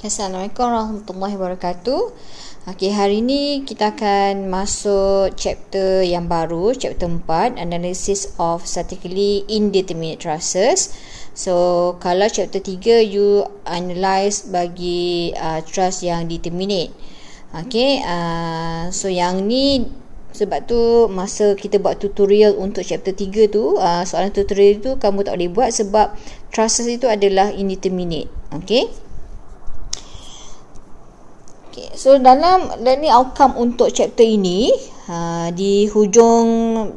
Assalamualaikum warahmatullahi wabarakatuh. Okay, hari ni kita akan masuk chapter yang baru, chapter 4, Analysis of Statically Indeterminate Trusses. So, kalau chapter 3 you analyse bagi trust yang determinate. Okay, so yang ni sebab tu masa kita buat tutorial untuk chapter 3 tu, soalan tutorial tu kamu tak boleh buat sebab trusses itu adalah indeterminate. Okay. Okay, so dalam learning outcome untuk chapter ini, di hujung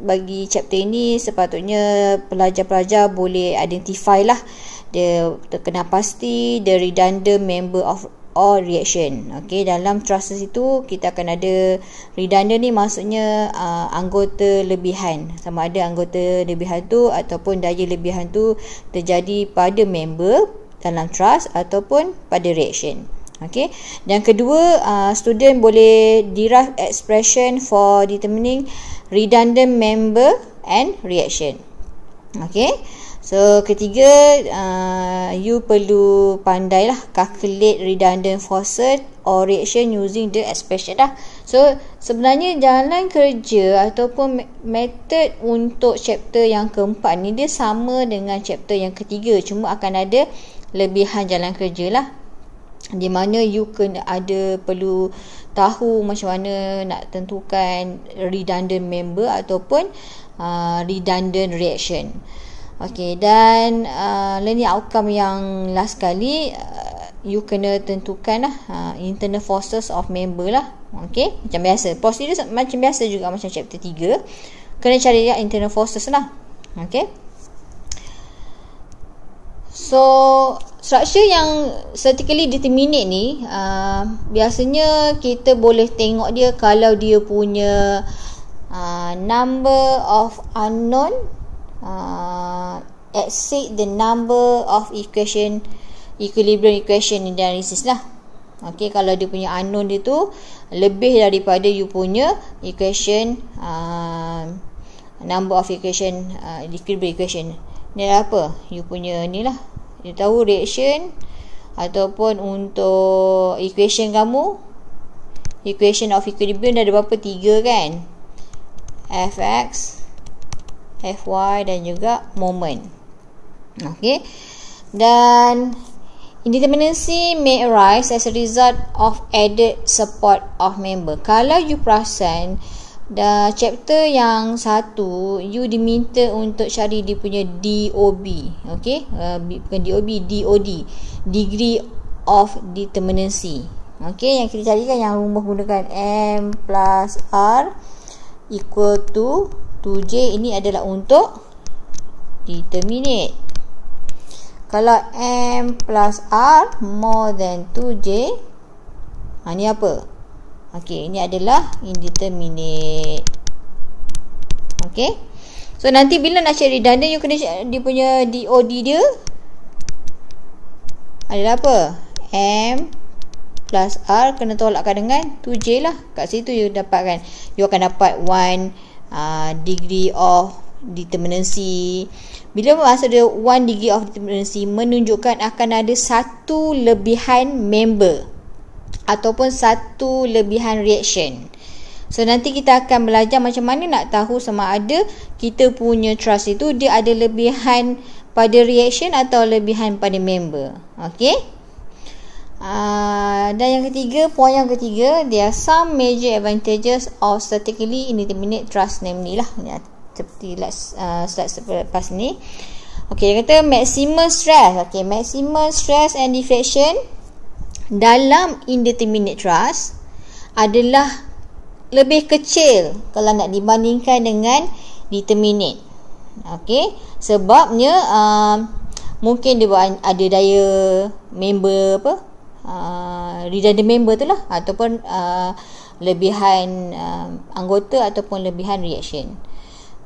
bagi chapter ini sepatutnya pelajar-pelajar boleh identify lah the terkena pasti, the redundant member of all reaction. Okay, dalam trusses itu kita akan ada redundant ni maksudnya anggota lebihan, sama ada anggota lebihan tu ataupun daya lebihan tu terjadi pada member dalam trust ataupun pada reaction. Okay. Dan kedua, student boleh derive expression for determining redundant member and reaction. Okay. So ketiga, you perlu pandai lah calculate redundant forces or reaction using the expression lah. So sebenarnya jalan kerja ataupun method untuk chapter yang keempat ni dia sama dengan chapter yang ketiga, cuma akan ada lebihan jalan kerja lah, di mana you kena perlu tahu macam mana nak tentukan redundant member ataupun redundant reaction. Okay, dan learning outcome yang last kali, you kena tentukan lah internal forces of member lah. Okay, macam biasa prosedur macam biasa juga macam chapter 3, kena cari internal forces lah. Okay. So, structure yang statically determinate ni, biasanya kita boleh tengok dia kalau dia punya number of unknown exceed the number of equilibrium equation in the analysis lah. Okay, kalau dia punya unknown dia tu lebih daripada you punya equation, number of equation, equilibrium equation. Ni apa? You punya ni lah. You tahu reaction ataupun untuk equation kamu, equation of equilibrium dah ada berapa? 3 kan? Fx, Fy dan juga moment. Okay. Dan indeterminacy may arise as a result of added support of member. Kalau you perasan, chapter yang satu you diminta untuk cari dia punya DOB. Okay, bukan DOB, DOD, degree of determinacy. Okay, yang kita cari kan yang rumus gunakan M plus R equal to 2J. Ini adalah untuk determinate. Kalau M plus R more than 2J, ni apa? Okay, ini adalah indeterminate. Okay. So nanti bila nak cari redundant, you kena dia punya DOD dia adalah apa? M plus R kena tolakkan dengan 2J lah. Kat situ you dapatkan, you akan dapat 1 degree of determinacy. Bila masuk dia 1 degree of determinacy, menunjukkan akan ada satu lebihan member ataupun satu lebihan reaction. So nanti kita akan belajar macam mana nak tahu sama ada kita punya trust itu dia ada lebihan pada reaction atau lebihan pada member. Okay. Dan yang ketiga, poin yang ketiga, there are some major advantages of statically indeterminate trust, namely lah seperti slide lepas ni. Okay, dia kata maximum stress. Okay, maximum stress and deflection dalam indeterminate trust adalah lebih kecil kalau nak dibandingkan dengan determinate. Okay, sebabnya mungkin dia ada daya member redundant member tu lah, ataupun lebihan anggota ataupun lebihan reaction.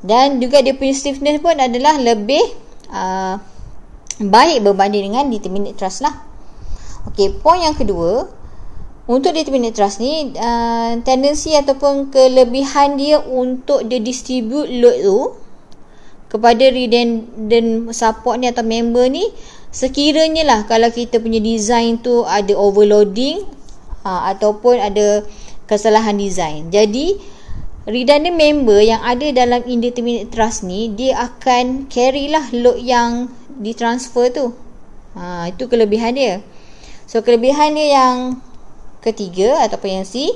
Dan juga dia punya stiffness pun adalah lebih baik berbanding dengan determinate trust lah. Okey, poin yang kedua, untuk determinate trust ni, tendensi ataupun kelebihan dia untuk dia distribute load tu kepada redundant support ni atau member ni sekiranya lah kalau kita punya design tu ada overloading ataupun ada kesalahan design. Jadi redundant member yang ada dalam indeterminate trust ni, dia akan carry lah load yang ditransfer tu. Itu kelebihan dia. So kelebihan dia yang ketiga ataupun yang C,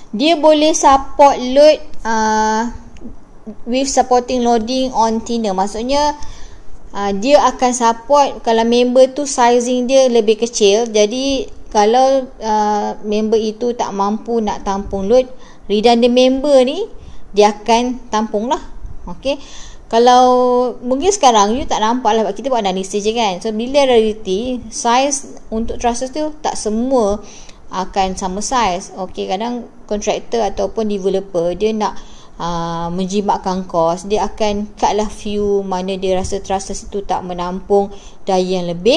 dia boleh support load with supporting loading on thinner. Maksudnya dia akan support kalau member tu sizing dia lebih kecil. Jadi kalau member itu tak mampu nak tampung load, redundant member ni dia akan tampung lah. Okay, kalau mungkin sekarang you tak nampak lah, kita buat analisis je kan. So bila reality size untuk trusses tu tak semua akan sama size. Okay, kadang kontraktor ataupun developer dia nak menjimatkan kos, dia akan cut lah few mana dia rasa trusses itu tak menampung daya yang lebih,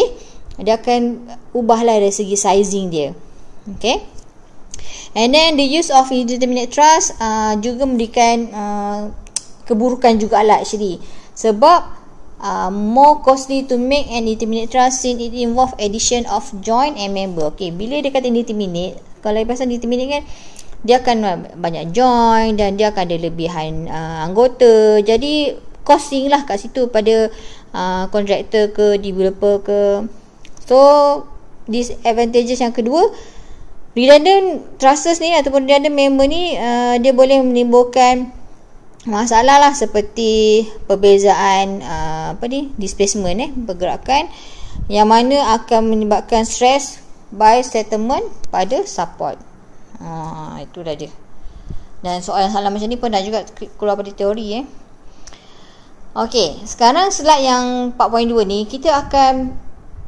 dia akan ubahlah dari segi sizing dia. Okay, and then the use of indeterminate trust juga memberikan keburukan jugalah actually, sebab more costly to make an indeterminate trust since it involve addition of joint and member. Okay, bila dia kata indeterminate, kalau pasal indeterminate kan dia akan banyak join dan dia akan ada lebihan anggota. Jadi costing lah kat situ pada kontraktor ke developer ke. So disadvantages yang kedua, redundant trusses ni ataupun redundant member ni dia boleh menimbulkan masalah lah, seperti perbezaan displacement pergerakan, yang mana akan menyebabkan stress by settlement pada support. Itulah dia. Dan soalan-soalan macam ni pun dah juga keluar pada teori. Okey, sekarang slide yang 4.2 ni kita akan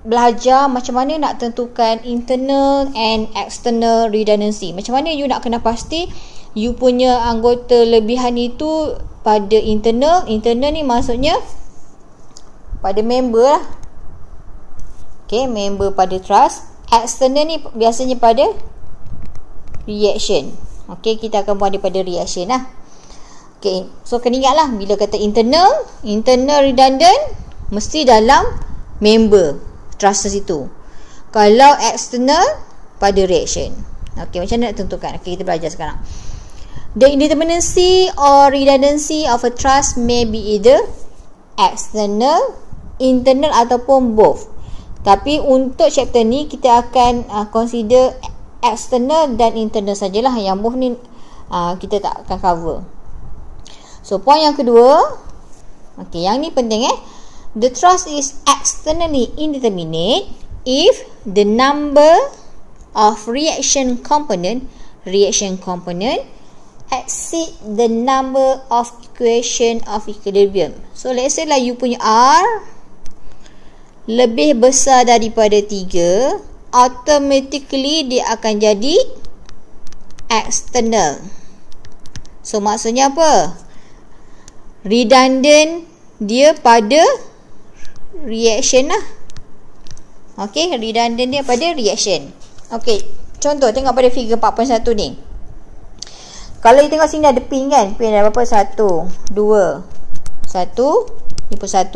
belajar macam mana nak tentukan internal and external redundancy. Macam mana you nak kena pasti you punya anggota lebihan itu pada internal. Internal ni maksudnya pada member lah. Okay, member pada trust. External ni biasanya pada reaction. Okay, kita akan buat daripada reaction lah. Okay, so kena ingat lah, bila kata internal redundant mesti dalam member trusses itu. Kalau external pada reaction. Okay, macam mana nak tentukan? Okay, kita belajar sekarang. The indeterminacy or redundancy of a trust may be either external, internal ataupun both. Tapi untuk chapter ni kita akan consider external dan internal sajalah. Yang both ni kita tak akan cover. So point yang kedua, okay, yang ni penting the trust is externally indeterminate if the number of reaction component exceed the number of equation of equilibrium. So let's say lah you punya R lebih besar daripada 3, automatically dia akan jadi external. So maksudnya apa? Redundant dia pada reaction lah. Okay, redundant dia pada reaction. Okay, contoh tengok pada figure 4.1 ni. Kalau you tengok sini ada pin kan, pin ada berapa? 1, 2, 1, ni pun 1.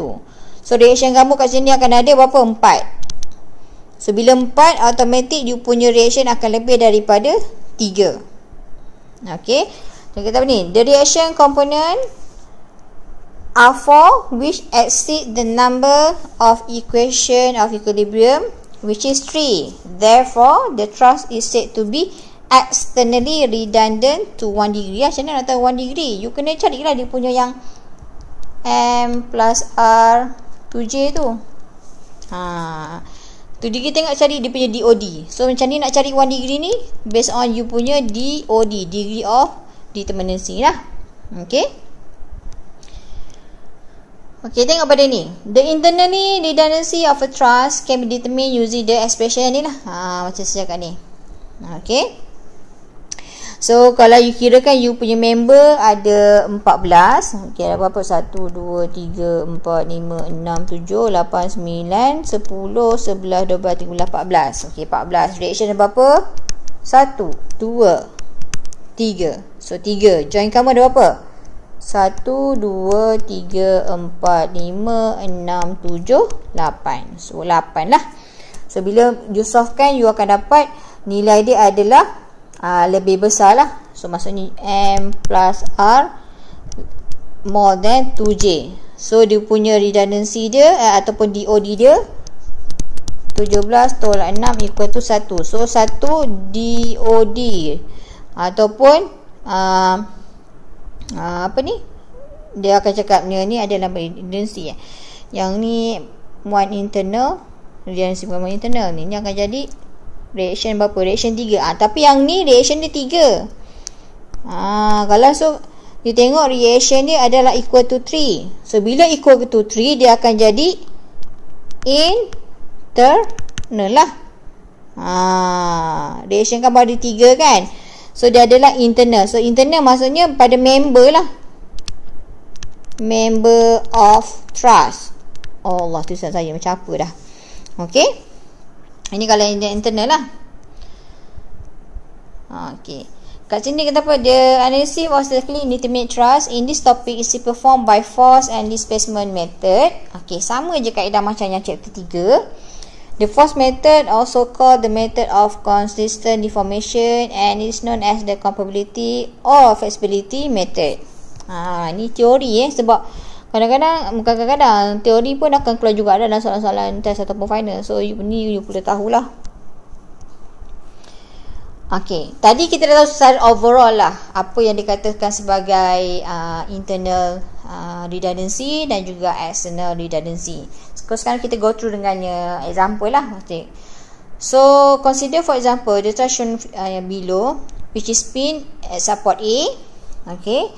So reaction kamu kat sini akan ada berapa? 4. So bila 4, automatic you punya reaction akan lebih daripada 3. Okay, so kita apa ni? The reaction component are 4 which exceed the number of equation of equilibrium, which is 3. Therefore the trust is said to be externally redundant to 1 degree. Macam mana nak tahu 1 degree? You kena carilah dia punya yang M plus R 2J tu. Tu dia tengok cari dia punya DOD. So macam ni nak cari 1 degree ni based on you punya DOD, degree of determinacy lah. Okay, tengok pada ni. The internally redundancy of a trust can be determined using the expression ni lah. Macam saya cakap ni. Okay, so kalau you kirakan you punya member ada 14. Okay, ada berapa? 1, 2, 3, 4, 5, 6, 7, 8, 9, 10, 11, 12, 13, 14. Okay, 14. Reaction ada berapa? 1, 2, 3. So 3. Join kamu ada berapa? 1, 2, 3, 4, 5, 6, 7, 8. So 8 lah. So bila you solvekan, you akan dapat nilai dia adalah lebih besar lah. So maksudnya M plus R more than 2J. So dia punya redundancy dia ataupun DOD dia 17 tolak 6 equal to 1. So 1 DOD ataupun apa ni, dia akan cakap ni adalah redundancy. Yang ni one internal, redundancy bukan one internal, ni akan jadi reaction berapa? Reaction 3. Tapi yang ni reaction dia 3. Kalau so you tengok reaction dia adalah equal to 3. So bila equal to 3, dia akan jadi internal lah. Reaction kan baru 3 kan. So dia adalah internal. So internal maksudnya pada member lah. Member of trust. Oh Allah, tulisan saya macam apa dah. Okay. Ini kalau internal lah. Okay. Kat sini kata apa? The analysis of statically indeterminate trust in this topic is performed by force and displacement method. Okay, sama je kaedah macam yang chapter 3. The force method, also called the method of consistent deformation, and is known as the comparability or flexibility method. Ni teori sebab kadang-kadang teori pun akan keluar juga dalam soalan-soalan test ataupun final. So ni you perlu tahulah. Okay, tadi kita dah tahu secara overall lah apa yang dikatakan sebagai internal redundancy dan juga external redundancy. Sekarang kita go through dengannya example lah. Okay. So consider for example the chart shown below, which is pin at support A, okay,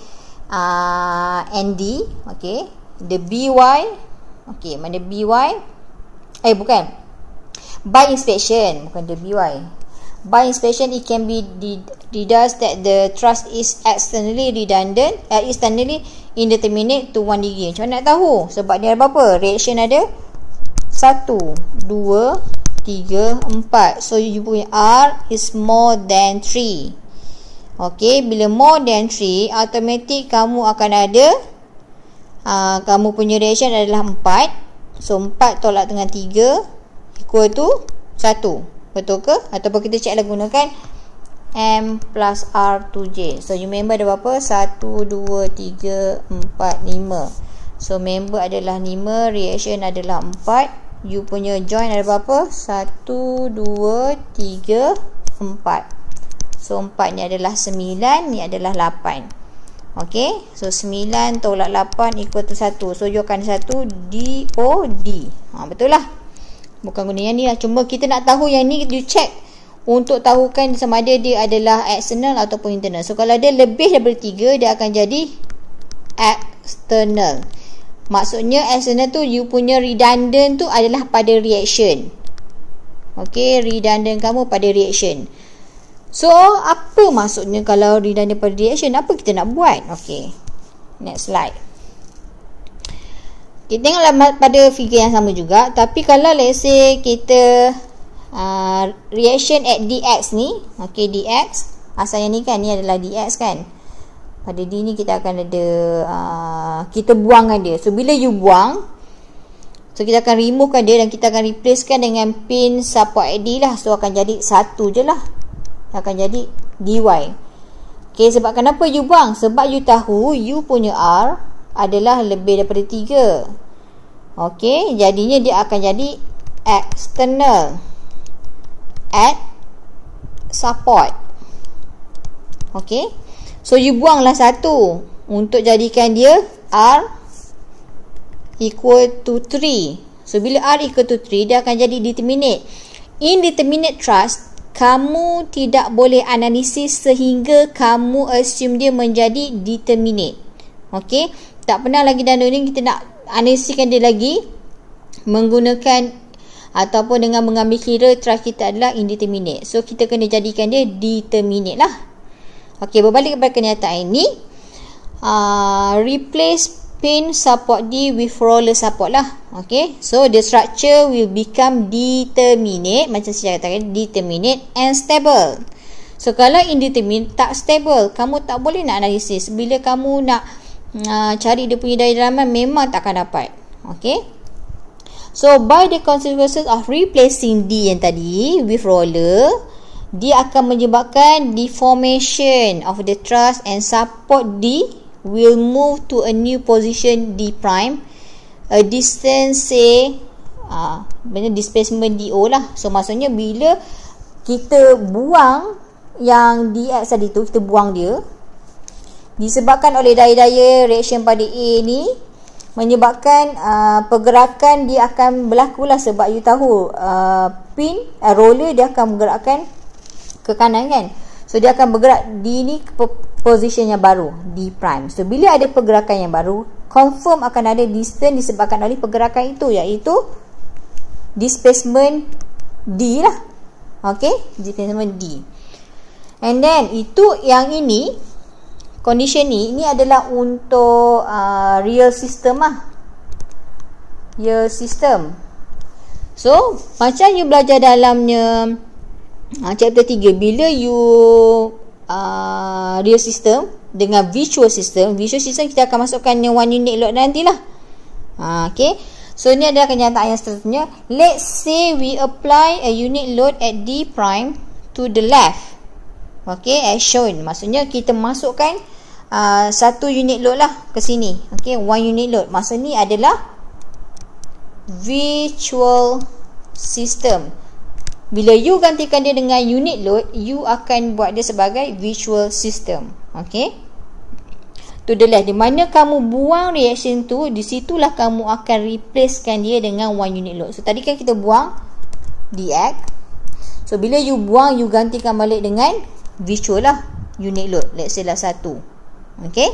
and D, okay, the BY, okay, mana BY, bukan, by inspection, bukan the BY. By inspection, it can be deduced that the truss is externally redundant, externally indeterminate to 1 degree. Macam mana nak tahu? Sebab dia ada berapa? Reaction ada 1, 2, 3, 4. So you punya R is more than 3. Okay, bila more than 3, automatic kamu akan ada kamu punya reaction adalah 4. So 4 tolak dengan 3 equal to 1. Betul ke? Ataupun kita cek lah gunakan M plus R 2J. So you member ada berapa? 1, 2, 3, 4, 5. So member adalah 5, reaction adalah 4. You punya join ada berapa? 1, 2, 3, 4. So 4 ni adalah 9, ni adalah 8. Okay, so 9 tolak 8 equal to 1. So you akan 1 DOD. Betul lah. Bukan guna yang ni lah. Cuma kita nak tahu yang ni, you check untuk tahukan sama ada dia adalah external ataupun internal. So kalau dia lebih daripada 3, dia akan jadi external. Maksudnya external tu you punya redundant tu adalah pada reaction. Okay, redundant kamu pada reaction. So apa maksudnya kalau redundant pada reaction? Apa kita nak buat? Okay, next slide. Kita tengoklah pada figure yang sama juga. Tapi kalau let's say kita reaction at dx ni, okay, dx asalnya ni kan, ni adalah dx kan. Pada d ni kita akan ada kita buangkan dia. So bila you buang, so kita akan removekan dia dan kita akan replacekan dengan pin support at d lah. So akan jadi 1 je lah, akan jadi dy. Okay, sebab kenapa you buang? Sebab you tahu you punya R adalah lebih daripada 3. Okey, jadinya dia akan jadi external at support. Okey, so you buanglah 1 untuk jadikan dia R equal to 3. So bila R equal to 3, dia akan jadi determinate. Indeterminate truss, kamu tidak boleh analisis sehingga kamu assume dia menjadi determinate. Okey, tak pernah lagi dalam dunia kita nak analisiskan dia lagi menggunakan ataupun dengan mengambil kira trust kita adalah indeterminate. So kita kena jadikan dia determinate lah. Okey, berbalik kepada kenyataan ini, replace pin support D with roller support lah. Okey, so the structure will become determinate, macam saya katakan, determinate and stable. So kalau indeterminate, tak stable, kamu tak boleh nak analisis. Bila kamu nak cari dia punya diagraman, memang tak akan dapat. Okay. So by the consequences of replacing D yang tadi with roller, dia akan menyebabkan deformation of the truss, and support D will move to a new position D prime, a distance say displacement DO lah. So maksudnya bila kita buang yang DX tadi tu, kita buang dia, disebabkan oleh daya-daya reaction pada A ni, menyebabkan pergerakan dia akan berlaku lah. Sebab you tahu roller dia akan bergerakkan ke kanan kan. So dia akan bergerak D ni ke position yang baru, D prime. So bila ada pergerakan yang baru, confirm akan ada distance disebabkan oleh pergerakan itu, iaitu displacement D lah. Okay, displacement D. And then itu yang ini, condition ni adalah untuk real system lah. Real system. So macam you belajar dalamnya chapter 3, bila you real system dengan visual system kita akan masukkan yang one unit load nantilah. Okay. So ni adalah kenyataan yang seterusnya. Let's say we apply a unit load at D prime to the left. Okay, as shown. Maksudnya kita masukkan satu unit load lah ke sini. Okay, one unit load. Maksud ni adalah virtual system. Bila you gantikan dia dengan unit load, you akan buat dia sebagai virtual system. Okay, to the left. Di mana kamu buang reaction tu, di situlah kamu akan replacekan dia dengan one unit load. So tadi kan kita buang DX. So bila you buang, you gantikan balik dengan virtual lah unit load. Let's say lah 1. Okay.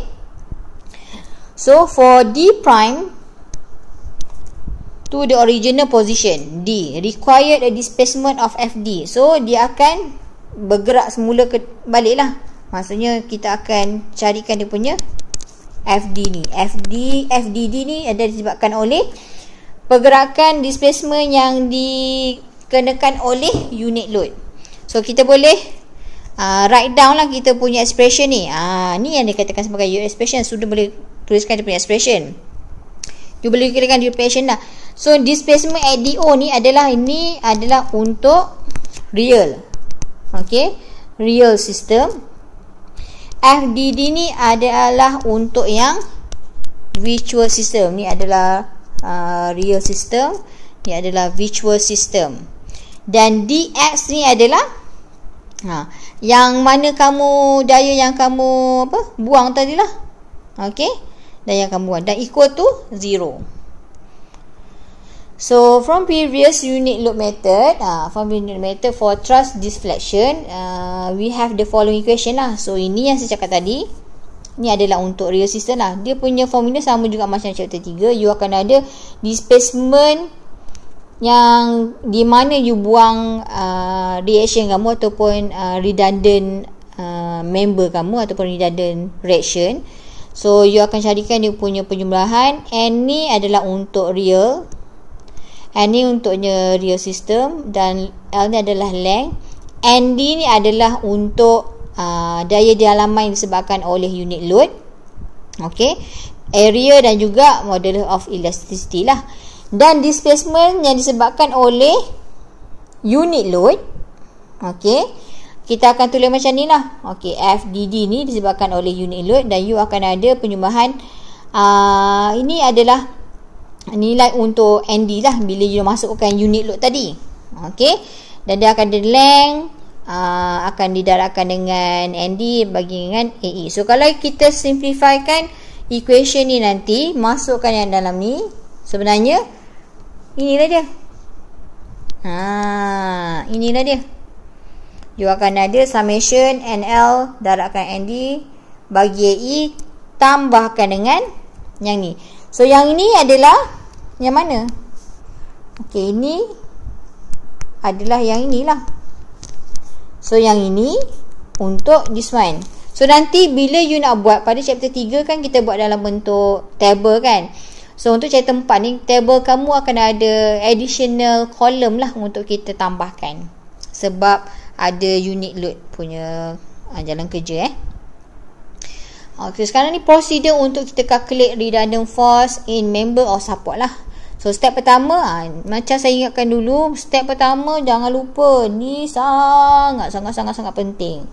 So for D prime to the original position D required a displacement of FD. So dia akan bergerak semula ke balik lah. Maksudnya kita akan carikan dia punya FD ni. FDD ni ada disebabkan oleh pergerakan displacement yang dikenakan oleh unit load. So kita boleh write down lah kita punya expression ni. Ni yang dikatakan sebagai unit expression. Sudah boleh tuliskan dia punya expression. You boleh kirakan dia expression lah. So displacement at DO ni adalah untuk real. Okay, real system. FDD ni adalah untuk yang virtual system. Ni adalah real system. Ni adalah virtual system. Dan DX ni adalah yang mana daya yang kamu buang tadi lah. Okay, daya yang kamu buang, dan equal to 0. So from previous unit load method, for truss deflection, we have the following equation lah. So ini yang saya cakap tadi, ni adalah untuk real system lah. Dia punya formula sama juga macam chapter 3. You akan ada displacement yang di mana you buang reaction kamu ataupun redundant member kamu ataupun redundant reaction. So you akan carikan dia punya penjumlahan. N ni adalah untuk real, N ni untuknya real system, dan L ni adalah length. ND ni adalah untuk daya di halaman yang disebabkan oleh unit load. Okay, area dan juga model of elasticity lah. Dan displacement yang disebabkan oleh unit load. Okay, kita akan tulis macam ni lah. Okay, FDD ni disebabkan oleh unit load, dan you akan ada penyumbahan. Ini adalah nilai untuk ND lah bila you masukkan unit load tadi. Okay, dan dia akan ada length, akan didarabkan dengan ND bagi dengan AE. So kalau kita simplifykan equation ni nanti, masukkan yang dalam ni, sebenarnya inilah dia. Inilah dia. You akan ada summation NL darabkan ND bagi AE tambahkan dengan yang ni. So yang ini adalah yang mana? Okay, ini adalah yang inilah. So yang ini untuk this one. So nanti bila you nak buat pada chapter 3 kan kita buat dalam bentuk table kan. So untuk chapter 4 ni, table kamu akan ada additional column lah untuk kita tambahkan. Sebab ada unit load punya jalan kerja. Okay, sekarang ni prosedur untuk kita calculate redundant force in member of support lah. So step pertama, macam saya ingatkan dulu, step pertama jangan lupa, ni sangat penting.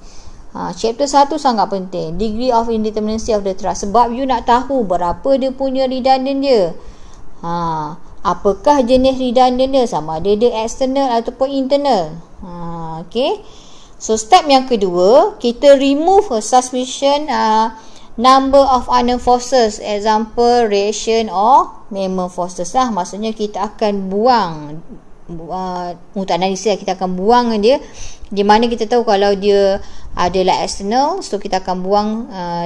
Chapter 1 sangat penting, degree of indeterminacy of the thrust. Sebab you nak tahu berapa dia punya redundant dia. Apakah jenis redundant dia, sama ada dia external ataupun internal. Okay. So step yang kedua, kita remove a suspicion number of unknown forces, example reaction or member forces lah. Maksudnya kita akan buang untuk analisis, kita akan buang dia, di mana kita tahu kalau dia adalah external, so kita akan buang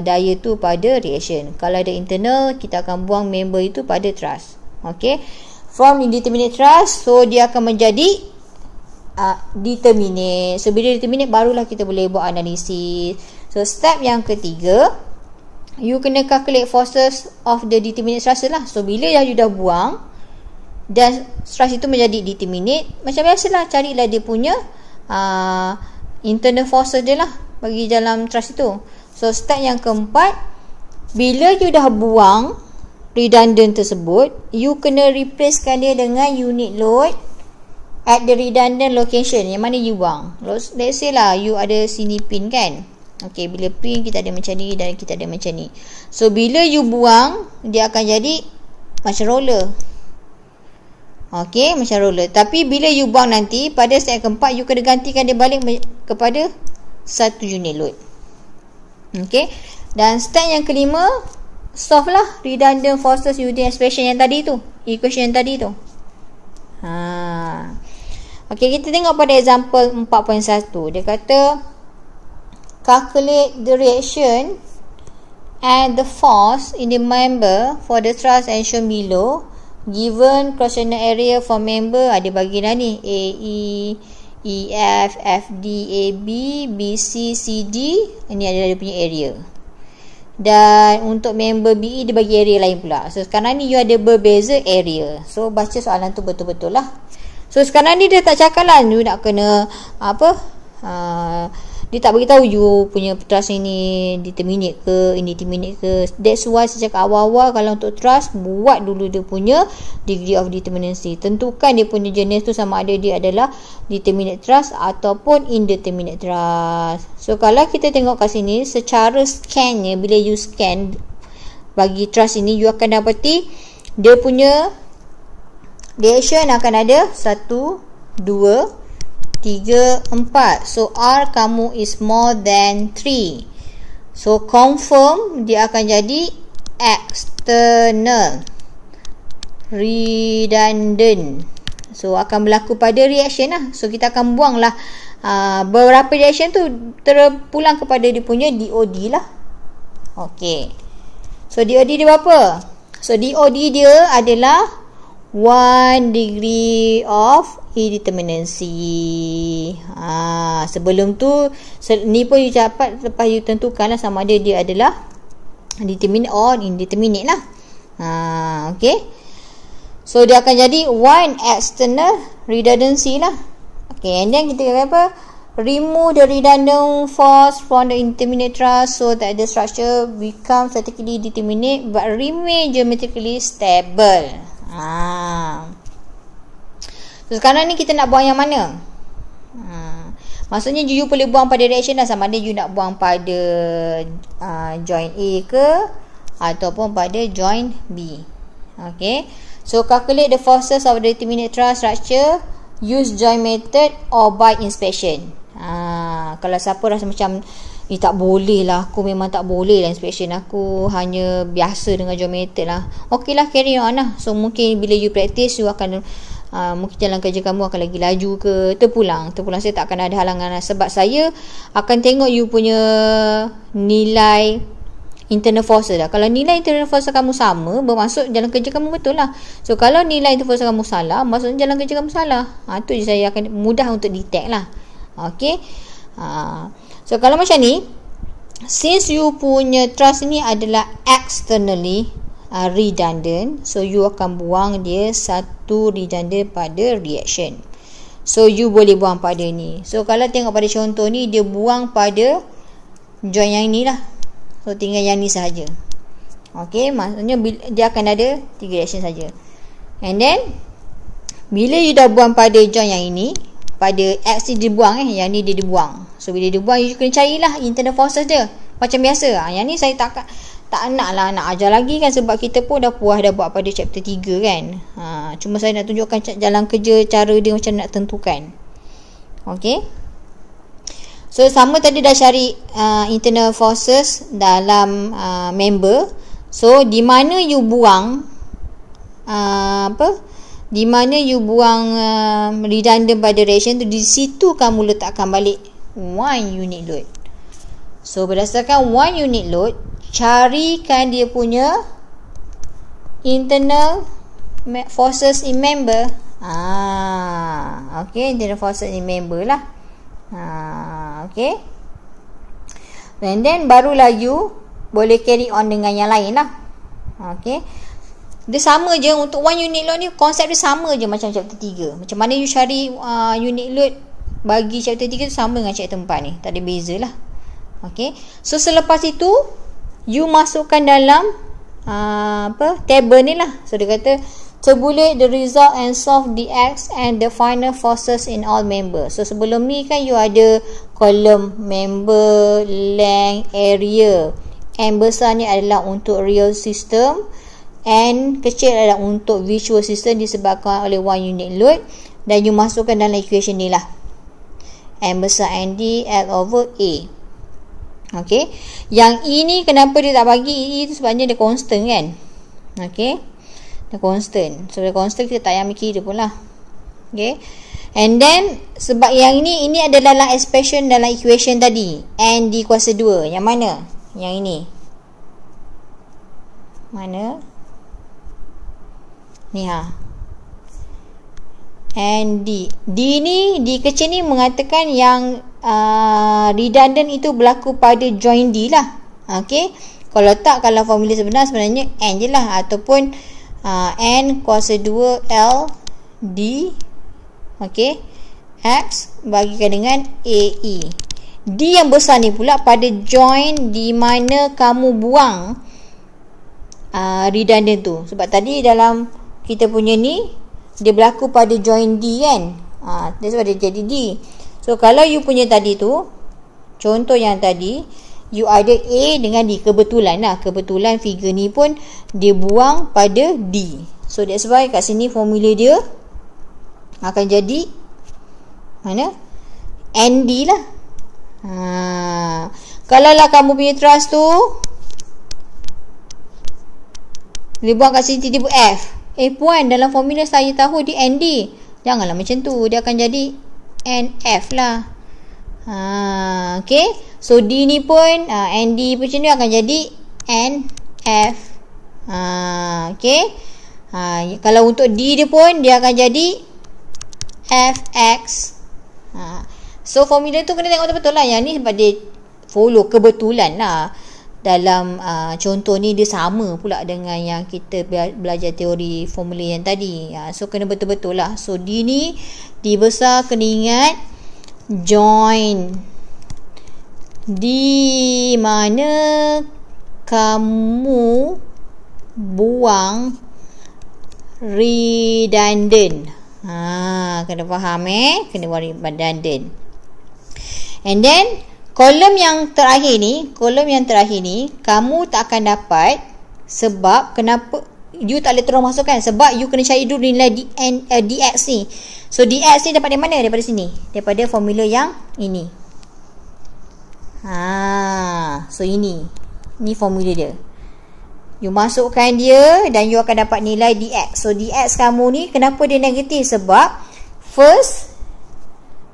daya tu pada reaction. Kalau ada internal, kita akan buang member itu pada thrust. Okay, from indeterminate thrust, so dia akan menjadi determinate. So bila determinate, barulah kita boleh buat analisis. So step yang ketiga, you kena calculate forces of the determinate thrust lah. So bila you dah buang dan thrust itu menjadi determinate, macam biasalah, carilah dia punya internal forces dia lah bagi dalam thrust itu. So step yang keempat, bila you dah buang redundant tersebut, you kena replacekan dia dengan unit load at the redundant location yang mana you buang. Let's say lah, you ada sini pin kan. Okay, bila pin kita ada macam ni dan kita ada macam ni. So bila you buang, dia akan jadi macam roller. Okay, macam roller. Tapi bila you buang nanti, pada step keempat, you kena gantikan dia balik kepada satu unit load. Okay. Dan step yang kelima, solve lah redundant forces using expression yang tadi tu, equation yang tadi tu. Okay, kita tengok pada example 4.1. Dia kata calculate the reaction and the force in the member for the thrust as shown below. Given cross-sectional area for member, ada bagi dah ni AE, EF, FD, AB, BC, CD. Ini adalah dia punya area. Dan untuk member BE dia bagi area lain pula. So sekarang ni you ada berbeza area. So baca soalan tu betul-betul lah. So sekarang ni dia tak cakap lah you nak kena dia tak beritahu you punya thrust ini determinate ke indeterminate ke. That's why saya cakap awal-awal, kalau untuk thrust, buat dulu dia punya degree of determinacy. Tentukan dia punya jenis tu sama ada dia adalah determinate thrust ataupun indeterminate thrust. So kalau kita tengok kat sini, secara scannya, bila you scan bagi thrust ini, you akan dapati dia punya reaction akan ada 1, 2, 3, 4. So R kamu is more than 3. So confirm dia akan jadi external redundant. So akan berlaku pada reaction lah. So kita akan buang lah beberapa reaction tu terpulang kepada dia punya DOD lah. Okay. So DOD dia berapa? So DOD dia adalah 1 degree of indeterminacy. Sebelum tu ni pun you dapat, lepas you tentukan lah sama ada dia adalah determinate or indeterminate lah. Okay. So dia akan jadi 1 external redundancy lah. Okay, and then kita kata apa? Remove the redundant force from the indeterminate thrust so that the structure becomes statically determinate but remain geometrically stable. So sekarang ni kita nak buang yang mana? Maksudnya you boleh buang pada reaction lah, sama ada you nak buang pada joint A ke ataupun pada joint B. Okay. So calculate the forces of the determinate thrust structure, use joint method or by inspection. Kalau siapa rasa macam ni tak boleh lah, aku memang tak boleh lah inspection, aku hanya biasa dengan joint method lah, ok lah, carry on lah. So mungkin bila you practice, you akan mungkin jalan kerja kamu akan lagi laju ke, terpulang saya tak akan ada halangan lah. Sebab saya akan tengok you punya nilai internal force dah. Kalau nilai internal force kamu sama, bermaksud jalan kerja kamu betul lah. So kalau nilai internal force kamu salah, maksudnya jalan kerja kamu salah. Tu je saya akan mudah untuk detect lah. Ok. So kalau macam ni, since you punya thrust ni adalah externally redundant, so you akan buang dia satu redundant pada reaction. So you boleh buang pada ni. So kalau tengok pada contoh ni, dia buang pada joint yang ni lah. So tinggal yang ni sahaja. Okey, maksudnya dia akan ada 3 reaction saja. And then bila you dah buang pada join yang ini, pada X ni dibuang yang ni dia dibuang. So bila dia buang, you kena carilah internal forces dia. Macam biasa. Yang ni saya tak nak lah nak ajar lagi kan, sebab kita pun dah puas dah buat pada chapter 3 kan. Cuma saya nak tunjukkan jalan kerja, cara dia macam nak tentukan. Okey. So sama tadi dah cari internal forces dalam member. So di mana you buang di mana you buang redundant pada reaction tu, di situ kamu letakkan balik 1 unit load. So berdasarkan 1 unit load, carikan dia punya internal forces in member. Okay, internal forces in member lah. Okay, and then barulah you boleh carry on dengan yang lain lah. Okay, dia sama je untuk 1 unit load ni, konsep dia sama je macam chapter 3. Macam mana you cari unit load bagi chapter 3 tu sama dengan chapter 4 ni, tak ada beza lah. Okay, so selepas itu you masukkan dalam table ni lah. So dia kata tabulate the result and solve the X and the final forces in all members. So sebelum ni kan you ada kolom member, length, area. M besar ni adalah untuk real system, N kecil adalah untuk virtual system disebabkan oleh 1 unit load, dan you masukkan dalam equation ni lah. M besar ND L over A. Okay, yang E ni kenapa dia tak bagi E tu, sebabnya dia constant kan. Okay, dia constant. So dia constant, kita tak payah mikir dia pun lah. Okay, and then sebab yang ini adalah dalam expression dalam equation tadi, ND kuasa 2. Yang mana? Yang ini. Mana? Ni and D. D ni, D kecil ni mengatakan yang redundant itu berlaku pada join D lah. Okay, kalau tak, kalau formula sebenarnya N je lah, ataupun N kuasa 2 L D, okay, X bagikan dengan AE. D yang besar ni pula pada join di mana kamu buang redundant tu. Sebab tadi dalam kita punya ni dia berlaku pada join D kan. That's why dia jadi D. So kalau you punya tadi tu, contoh yang tadi, you ada A dengan D. Kebetulan lah, kebetulan figure ni pun dia buang pada D. So that's why kat sini formula dia akan jadi mana? ND lah. Kalau lah kamu punya trust tu dia buang kat sini tiba-tiba F. Puan, dalam formula saya tahu dia ND. Janganlah macam tu, dia akan jadi NF lah. Okay, so D ni pun ND macam ni akan jadi NF. Okay, kalau untuk D dia pun dia akan jadi FX. So formula tu kena tengok betul-betul lah. Yang ni sebab dia follow kebetulan lah. Dalam contoh ni dia sama pula dengan yang kita belajar teori formula yang tadi. So kena betul-betul lah. So D ni, D besar kena ingat join di mana kamu buang redundant. Kena faham kena buang redundant. And then kolom yang terakhir ni kamu tak akan dapat, sebab kenapa you tak boleh terus masukkan, sebab you kena cari dulu nilai dx ni. So dx ni dapat dari mana? Daripada sini, daripada formula yang ini. So ini formula dia. You masukkan dia dan you akan dapat nilai dx. So dx kamu ni kenapa dia negatif? Sebab first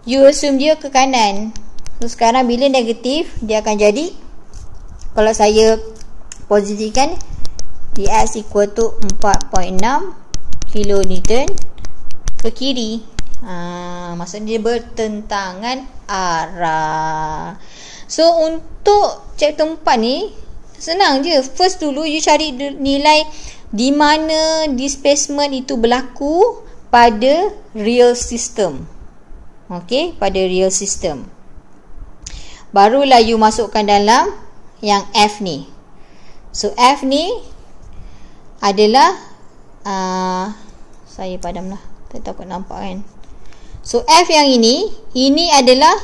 you assume dia ke kanan. So sekarang bila negatif, dia akan jadi, kalau saya positifkan, dx equal to 4.6 kilonewton ke kiri. Maksudnya dia bertentangan arah. So untuk chapter 4 ni senang je. First dulu you cari nilai di mana displacement itu berlaku pada real system. Okay, pada real system. Barulah you masukkan dalam yang F ni. So F ni adalah saya padamlah, tak takut nampak kan. So F yang ini adalah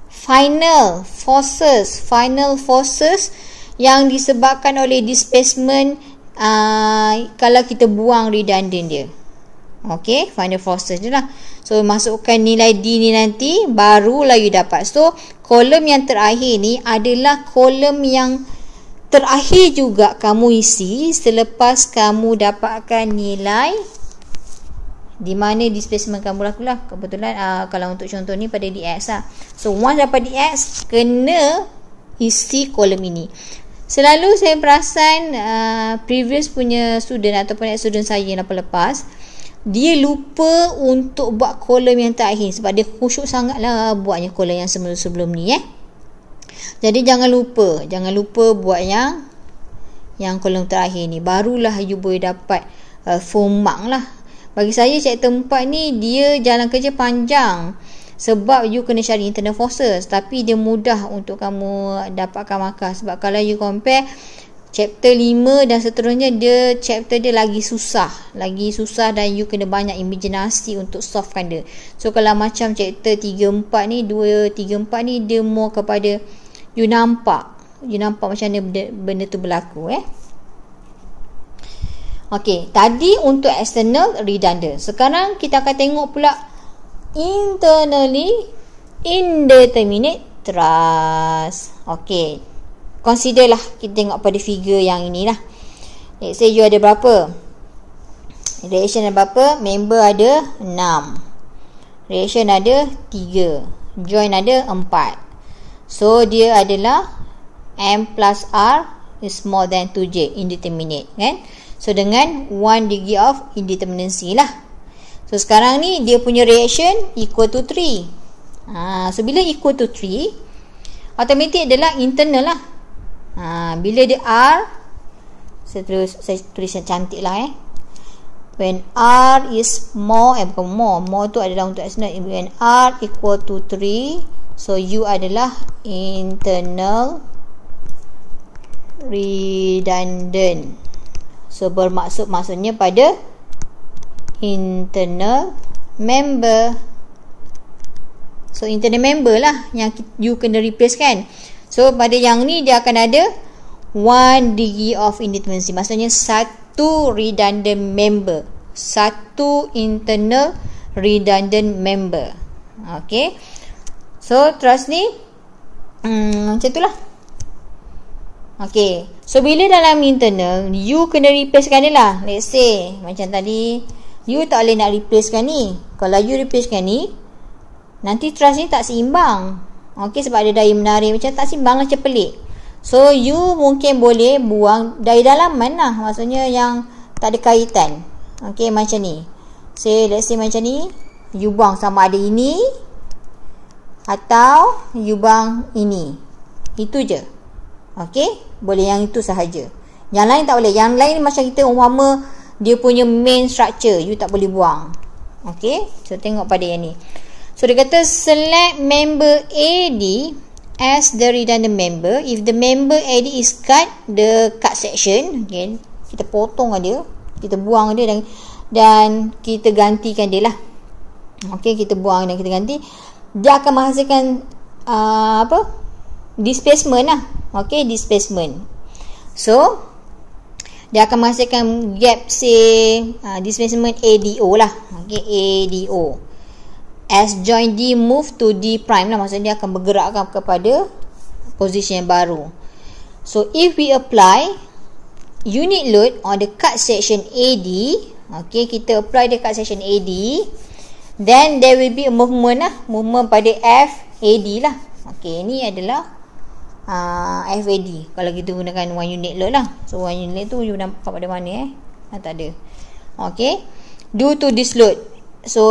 final forces yang disebabkan oleh displacement kalau kita buang redundant dia. Okay, final forces je lah. So masukkan nilai D ni nanti, barulah you dapat. So kolom yang terakhir ni adalah kolom yang terakhir juga kamu isi selepas kamu dapatkan nilai di mana displacement kamu berlaku lah. Kebetulan kalau untuk contoh ni pada DX lah. So once dapat DX, kena isi kolom ini. Selalu saya perasan previous punya student ataupun ex-student saya yang lepas, dia lupa untuk buat kolom yang terakhir sebab dia khusyuk sangat lah buatnya kolom yang sebelum ni Jadi jangan lupa buat yang kolom terakhir ni, barulah you boleh dapat full mark lah. Bagi saya chapter 4 ni dia jalan kerja panjang sebab you kena cari internal forces, tapi dia mudah untuk kamu dapatkan markah. Sebab kalau you compare chapter 5 dan seterusnya, chapter dia lagi susah dan you kena banyak imaginasi untuk solvekan dia. So kalau macam chapter 3-4 ni, 2-3-4 ni dia more kepada you nampak macam mana benda tu berlaku Okey, tadi untuk external redundant. Sekarang kita akan tengok pula internally indeterminate thrust. Okey, consider lah, kita tengok pada figure yang ini lah. Let's say you ada berapa reaction, ada berapa member, ada 6, reaction ada 3, join ada 4. So dia adalah M plus R is more than 2J, indeterminate kan. So dengan 1 degree of indeterminacy lah. So sekarang ni dia punya reaction equal to 3. So bila equal to 3, automatic adalah internal lah. Bila dia R, saya tulis yang cantik lah when R is more, bukan more tu adalah untuk external. When R equal to 3, so U adalah internal redundant. So maksudnya pada internal member. So internal member lah yang you kena replace kan. So pada yang ni dia akan ada 1 degree of indeterminacy. Maksudnya satu redundant member, satu internal redundant member. Okay, so thrust ni macam tu lah. Okay, so bila dalam internal, you kena replacekan dia lah. Let's say macam tadi, you tak boleh nak replacekan ni. Kalau you replacekan ni, nanti thrust ni tak seimbang. Okay, sebab ada daya menarik macam tak seimbang, macam pelik. So you mungkin boleh buang daya dalaman lah, maksudnya yang tak ada kaitan. Okay, macam ni. Let's say macam ni, you buang sama ada ini atau you buang ini. Itu je. Okay, boleh yang itu sahaja. Yang lain tak boleh. Yang lain macam kita umpama dia punya main structure, you tak boleh buang. Okay, so tengok pada yang ni. So dia kata select member AD as the redundant member if the member AD is cut the cut section. Okay, kita potong dia, kita buang dia dan kita gantikan dia lah. Okay, kita buang dan kita ganti. Dia akan menghasilkan displacement lah. Okay, displacement. So dia akan menghasilkan gap, say displacement ADO lah. Okay, ADO as join D move to D prime lah. Maksudnya dia akan bergerakkan kepada posisi yang baru. So if we apply unit load on the cut section AD, okay, kita apply the cut section AD, then there will be a movement lah, movement pada FAD lah. Okay, ini adalah FAD kalau kita gunakan 1 unit load lah. So 1 unit tu you nampak pada mana tak ada. Okay, due to this load, so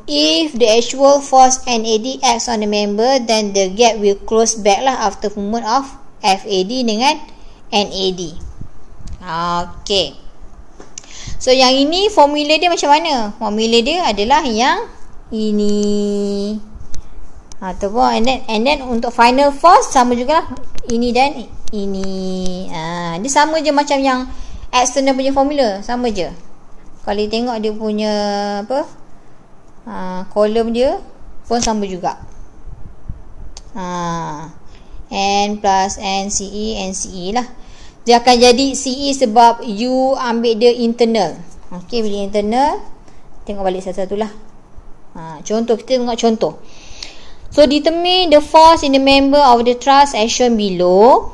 if the actual force NAD acts on the member, then the gap will close back lah after movement of FAD dengan NAD. Okay, so yang ini formula dia macam mana? Formula dia adalah yang ini ataupun and then untuk final force sama jugalah ini dan ini. Dia sama je macam yang external punya formula, sama je. Kalau tengok dia punya apa, kolom dia pun sama juga. N plus NCE lah. Dia akan jadi CE sebab you ambil dia internal. Okey, bila internal, tengok balik satu-satu lah. Contoh, kita tengok contoh. So, determine the force in the member of the trust as shown below.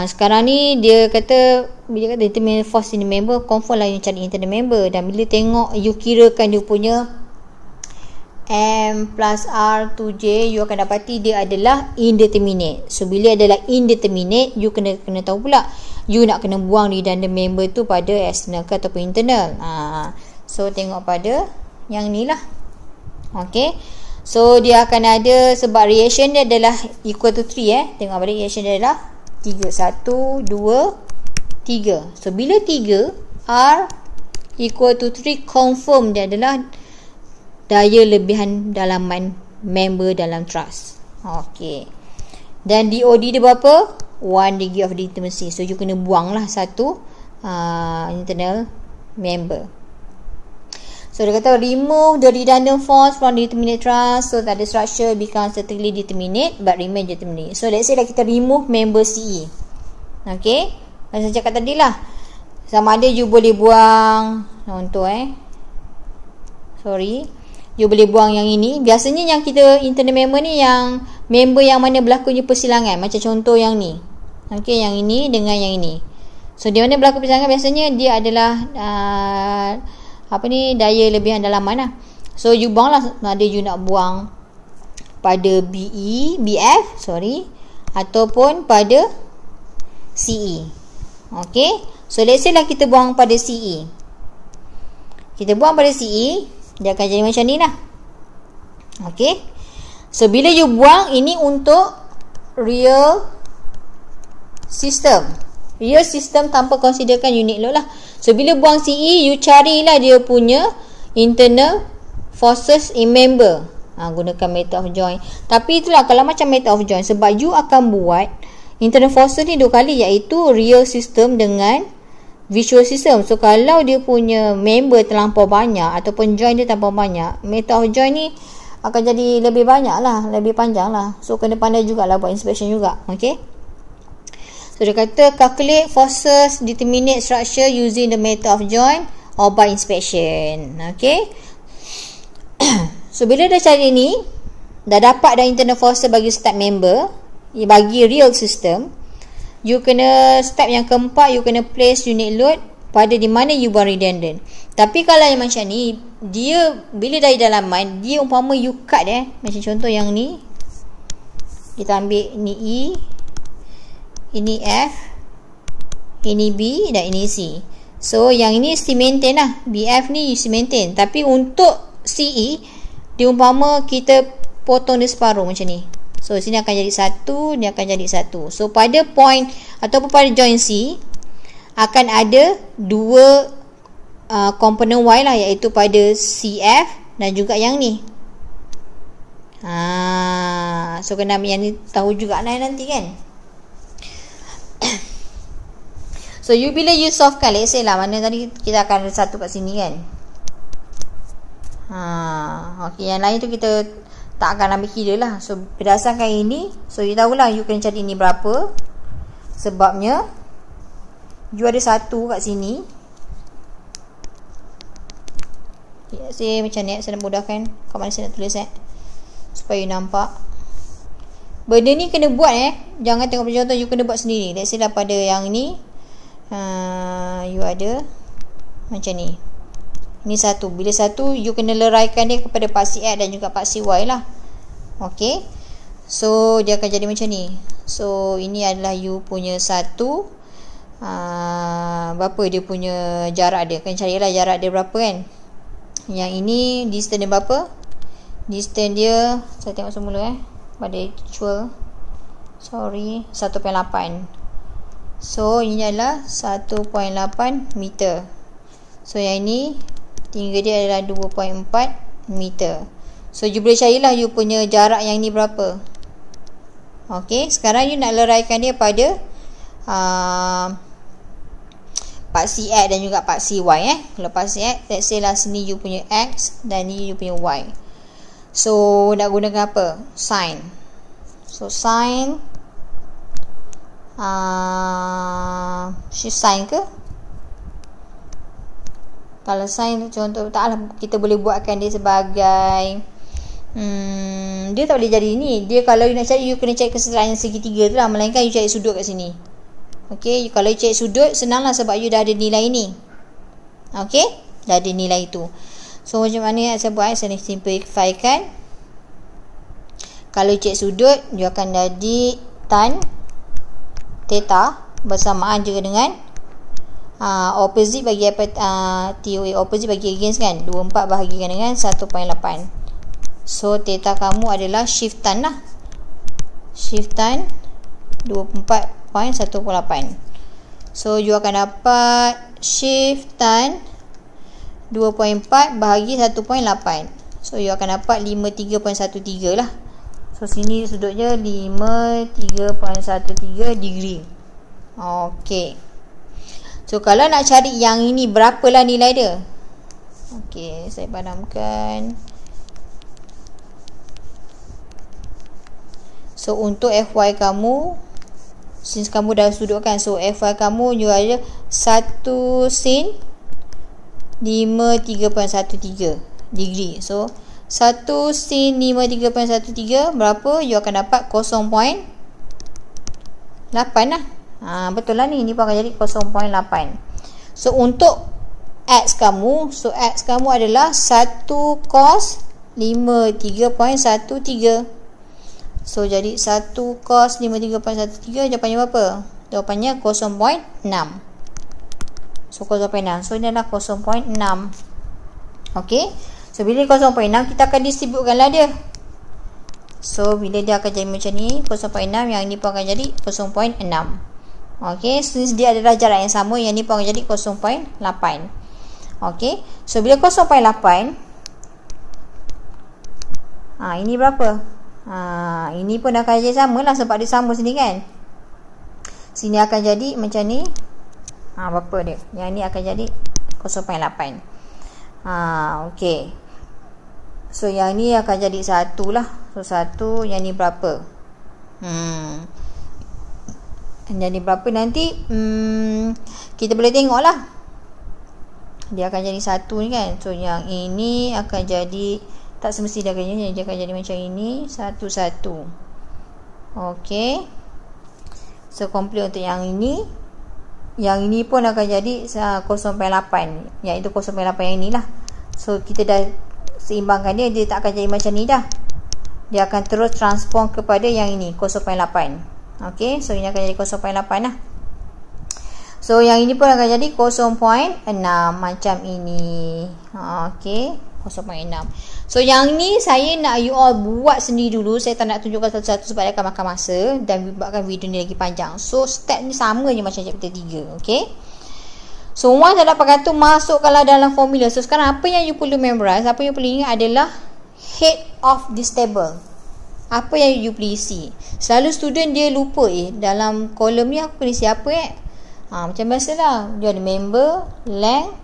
Sekarang ni dia kata, bila kata determine the force in the member, confirm lah you cari internal member. Dan bila tengok, you kirakan dia punya M plus R to J, you akan dapati dia adalah indeterminate. So, bila adalah indeterminate, you kena tahu pula, you nak kena buang redundant member tu pada external ke ataupun internal. So, tengok pada yang ni lah. Okay. So, dia akan ada, sebab reaction dia adalah equal to 3 Tengok balik, reaction dia adalah 3. 1, 2, 3. So, bila 3, R equal to 3, confirm dia adalah daya lebihan dalaman member dalam trust. Okey. Dan DOD dia berapa? 1 degree of determinacy. So, you kena buang lah satu internal member. So, dia kata remove the redundant force from determinate trust so that the structure becomes certainly determinate but remain determinate. So, let's say lah kita remove member CE. Okey. Macam saya cakap tadi lah. Sama ada you boleh buang, contoh you boleh buang yang ini. Biasanya yang kita internal member ni, yang member yang mana berlakunya persilangan. Macam contoh yang ni. Okey, yang ini dengan yang ini. So, di mana berlaku persilangan, biasanya dia adalah daya lebihan dalaman lah. So, you buang lah. Ada you nak buang pada BF, ataupun pada CE. Okey. So, let's say lah kita buang pada CE. Kita buang pada CE, dia akan jadi macam ni lah. Okay. So, bila you buang, ini untuk real system. Real system tanpa considerkan unit load lah. So, bila buang CE, you carilah dia punya internal forces in member. Gunakan method of join. Tapi itulah kalau macam method of join, sebab you akan buat internal forces ni 2 kali, iaitu real system dengan visual system. So, kalau dia punya member terlampau banyak ataupun join dia terlampau banyak, method of join ni akan jadi lebih banyak lah, lebih panjang lah. So, kena pandai jugalah buat inspection juga. Okay. So, dia kata calculate forces determinate structure using the method of join or by inspection. Okay. So, bila dah cari ni, dah dapat dah internal forces bagi start member, bagi real system, you kena step yang keempat, you kena place unit load pada di mana you buang redundant. Tapi kalau yang macam ni, dia bila dari dalaman, dia umpama you cut macam contoh yang ni, kita ambil ni E, ini F, ini B dan ini C. So, yang ini still maintain lah. BF ni you still maintain. Tapi untuk CE, dia umpama kita potong dia separuh macam ni. So, sini akan jadi 1, ni akan jadi 1. So, pada point ataupun pada joint C, akan ada 2 komponen Y lah, iaitu pada CF dan juga yang ni. So, kena ambil yang ni, tahu juga nanti kan. So, bila you solve kan, let's say lah, mana tadi kita akan ada 1 kat sini kan. Okay, yang lain tu kita tak akan ambil kira lah. So, berdasarkan ini, so you tahulah you kena cari ini berapa. Sebabnya you ada 1 kat sini. Saya macam ni, saya nak mudahkan. Kat mana saya nak tulis supaya you nampak. Benda ni kena buat jangan tengok contoh, you kena buat sendiri. Let's say lah pada yang ni, you ada macam ni. Ini 1. Bila 1, you kena leraikan dia kepada paksi X dan juga paksi Y lah. Okay. So, dia akan jadi macam ni. So, ini adalah you punya 1. Berapa dia punya jarak dia. Kena carilah jarak dia berapa kan. Yang ini, distance dia berapa? Distance dia, saya tengok semula pada actual. 1.8. So, ini adalah 1.8 meter. So, yang ini tinggi dia adalah 2.4 meter. So, you boleh carilah you punya jarak yang ni berapa. Okey, sekarang you nak leraikan dia pada paksi X dan juga paksi Y. Kalau paksi X, let's say lah sini you punya X dan ni you punya Y. So nak gunakan apa? Sin. So sin shift sin ke? Kalau sin contoh taklah, kita boleh buatkan dia sebagai dia tak boleh jadi ni. Dia kalau you nak cari, you kena cari kesetaraan segitiga tu lah, melainkan you cari sudut kat sini. Okey, kalau you cari sudut senanglah sebab you dah ada nilai ni. Okey, dah ada nilai tu. So macam mana saya buat? Saya simplifykan. Kalau you cari sudut, you akan jadi tan theta bersamaan juga dengan opposite bagi apa, TOA opposite bagi against kan, 24 bahagikan dengan 1.8. So theta kamu adalah shift tan lah, shift tan 24.18. So you akan dapat shift tan 2.4 bahagi 1.8. So you akan dapat 53.13 lah. So sini sudutnya 53.13 degree. Okey. So kalau nak cari yang ini, berapalah nilai dia? Okey, saya padamkan. So untuk FY kamu, since kamu dah sudutkan, so FY kamu you ada 1 sin 53.13 degree. So 1 sin 53.13 berapa? You akan dapat 0.8 lah. Betul lah ni pun akan jadi 0.8. So untuk X kamu, so X kamu adalah 1 cos 53.13. So jadi 1 cos 53.13 jawapannya berapa? Jawapannya 0.6. So 0.6. So ini adalah 0.6. Okey. So bila 0.6 kita akan distributekan lah dia. So bila dia akan jadi macam ni 0.6, yang ni pun akan jadi 0.6. Okey. Since dia adalah jarak yang sama, yang ni pun akan jadi 0.8. Okey. So bila 0.8, ini berapa? Ini pun akan jadi sama lah sebab dia sama sini kan. Sini akan jadi macam ni. Berapa dia? Yang ni akan jadi 0.8. Okey. So yang ni akan jadi 1 lah. So 1, yang ni berapa? Yang ni berapa nanti? Kita boleh tengok lah. Dia akan jadi 1 ni kan. So yang ini akan jadi, tak semesti dia akan jadi macam ini, 1, 1. Okey. So complete untuk yang ini. Yang ini pun akan jadi 0.8. Yang itu 0.8 yang inilah. So kita dah seimbangkan dia, dia tak akan jadi macam ni dah. Dia akan terus transform kepada yang ini, 0.8. Okey, so ini akan jadi 0.8 lah. So yang ini pun akan jadi 0.6 macam ini. Okey, 0.6. So yang ni saya nak you all buat sendiri dulu. Saya tak nak tunjukkan satu-satu sebab dia akan makan masa dan buatkan video ni lagi panjang. So step ni sama je macam chapter 3. Okay. So once dah dapat tu, masukkanlah dalam formula. So sekarang apa yang you perlu memorize, apa yang you perlu ingat adalah head of this table. Apa yang you perlu isi. Selalu student dia lupa dalam kolom ni aku perlu isi apa macam biasalah. Dia ada member, length,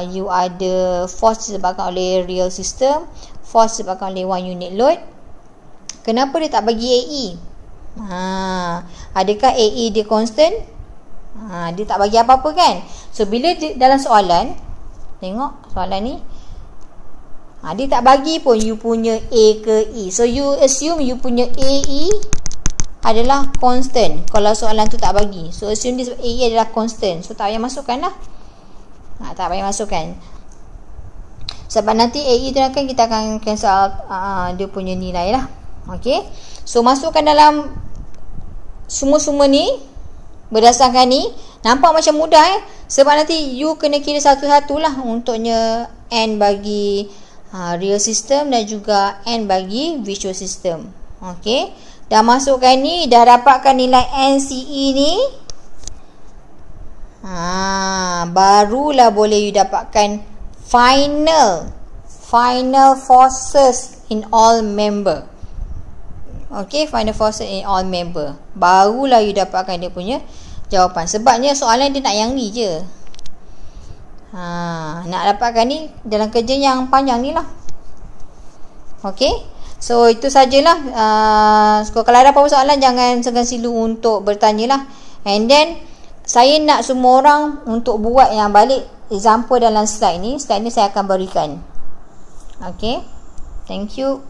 you ada force disebabkan oleh real system, force disebabkan oleh 1 unit load. Kenapa dia tak bagi AE? Adakah AE dia constant? Dia tak bagi apa-apa kan. So bila dalam soalan, tengok soalan ni, dia tak bagi pun you punya A ke E. So you assume you punya AE adalah constant. Kalau soalan tu tak bagi, so assume this AE adalah constant. So tak payah masukkan lah. Tak payah masukkan. Sebab nanti AE tu akan kita akan cancel dia punya nilai lah. Okey. So masukkan dalam semua-semua ni berdasarkan ni. Nampak macam mudah sebab nanti you kena kira satu-satu lah untuknya N bagi real system dan juga N bagi visual system. Okey. Dah masukkan ni, dah dapatkan nilai NCE ni. Barulah boleh you dapatkan final forces in all member. Okay, find the faucet in all member. Barulah you dapatkan dia punya jawapan. Sebabnya soalan dia nak yang ni je. Nak dapatkan ni dalam kerja yang panjang ni lah. Okay, so itu sajalah. So kalau ada apa-apa soalan, jangan segan silu untuk bertanya lah. And then saya nak semua orang untuk buat yang balik example dalam slide ni. Slide ni saya akan berikan. Okay, thank you.